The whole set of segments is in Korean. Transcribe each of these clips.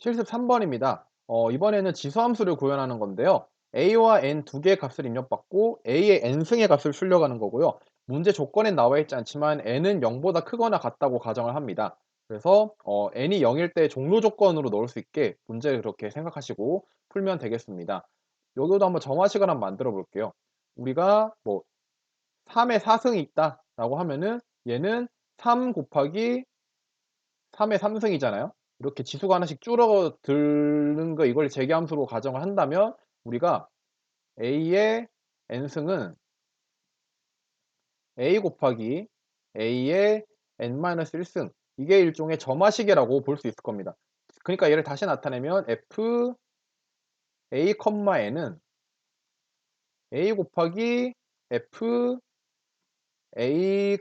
실습 3번입니다. 이번에는 지수함수를 구현하는 건데요. a와 n 두 개의 값을 입력받고 a의 n승의 값을 출력하는 거고요. 문제 조건엔 나와 있지 않지만 n은 0보다 크거나 같다고 가정을 합니다. 그래서 n이 0일 때 종료 조건으로 넣을 수 있게 문제를 그렇게 생각하시고 풀면 되겠습니다. 여기도 한번 정화식을 한번 만들어 볼게요. 우리가 뭐 3의 4승이 있다라고 하면은 얘는 3 곱하기 3의 3승이잖아요. 이렇게 지수가 하나씩 줄어드는 거 이걸 재계함수로 가정을 한다면 우리가 a의 n승은 a 곱하기 a의 n-1승 이게 일종의 점화식이라고 볼 수 있을 겁니다. 그러니까 얘를 다시 나타내면 f a, n은 a 곱하기 f a,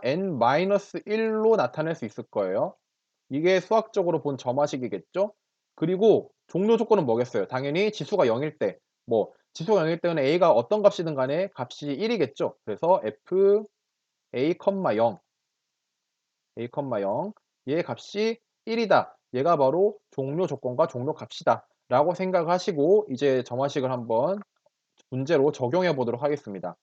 n-1로 나타낼 수 있을 거예요. 이게 수학적으로 본 점화식이겠죠? 그리고 종료 조건은 뭐겠어요? 당연히 지수가 0일 때, 뭐 지수가 0일 때는 a가 어떤 값이든 간에 값이 1이겠죠? 그래서 f a, 0, a, 0 얘의 값이 1이다. 얘가 바로 종료 조건과 종료 값이다. 라고 생각하시고 이제 점화식을 한번 문제로 적용해 보도록 하겠습니다.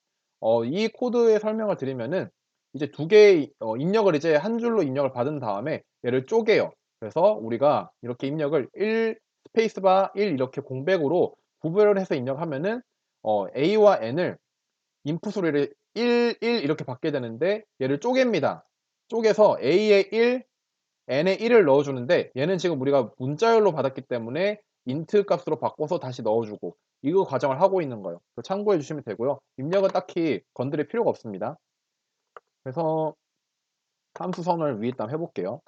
이 코드의 설명을 드리면은 이제 두 개의 입력을 이제 한 줄로 입력을 받은 다음에 얘를 쪼개요. 그래서 우리가 이렇게 입력을 1 스페이스바 1 이렇게 공백으로 구별을 해서 입력하면은 a와 n을 인풋으로 1, 1 이렇게 받게 되는데 얘를 쪼갭니다. 쪼개서 a에 1, n에 1을 넣어주는데 얘는 지금 우리가 문자열로 받았기 때문에 인트 값으로 바꿔서 다시 넣어주고 이거 과정을 하고 있는 거예요. 참고해 주시면 되고요. 입력은 딱히 건드릴 필요가 없습니다. 그래서 함수선을 위에다 해볼게요.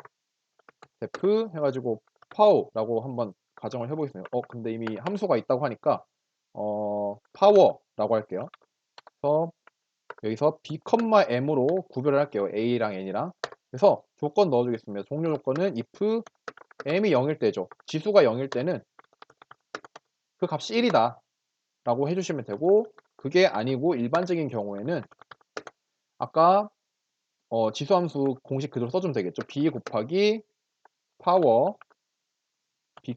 def 해가지고 power라고 한번 가정을 해보겠습니다. 근데 이미 함수가 있다고 하니까 power라고 할게요. 그래서 여기서 b, m으로 구별을 할게요. a랑 n이랑. 그래서 조건 넣어주겠습니다. 종료 조건은 if m이 0일 때죠. 지수가 0일 때는 그 값이 1이다 라고 해주시면 되고 그게 아니고 일반적인 경우에는 아까 지수함수 공식 그대로 써주면 되겠죠. b 곱하기 파워 b,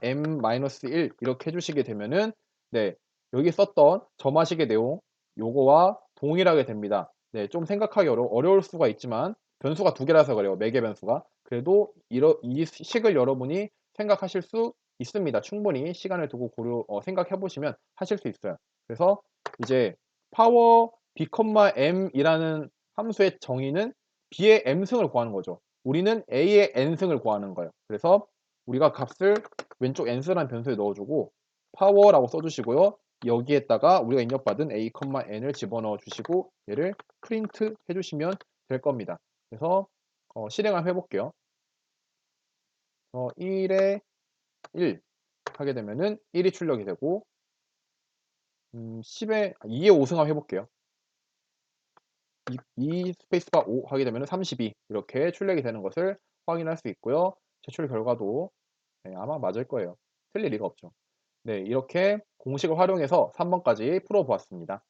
m-1 이렇게 해주시게 되면은 네 여기 썼던 점화식의 내용 요거와 동일하게 됩니다. 네, 좀 생각하기 어려울 수가 있지만 변수가 두 개라서 그래요. 매개 변수가. 그래도 이 식을 여러분이 생각하실 수 있습니다. 충분히 시간을 두고 생각해 보시면 하실 수 있어요. 그래서 이제 파워 b, m이라는 함수의 정의는 b의 m승을 구하는 거죠. 우리는 a의 n승을 구하는 거예요. 그래서 우리가 값을 왼쪽 n스라는 변수에 넣어주고 파워라고 써주시고요. 여기에다가 우리가 입력받은 a, n을 집어넣어 주시고 얘를 프린트 해주시면 될 겁니다. 그래서 실행을 해볼게요. 1에 1 하게 되면은 1이 출력이 되고 10에 2에 5승합 해볼게요. 2 스페이스바 5 하게 되면 32 이렇게 출력이 되는 것을 확인할 수 있고요. 제출 결과도 네, 아마 맞을 거예요. 틀릴 리가 없죠. 네, 이렇게 공식을 활용해서 3번까지 풀어보았습니다.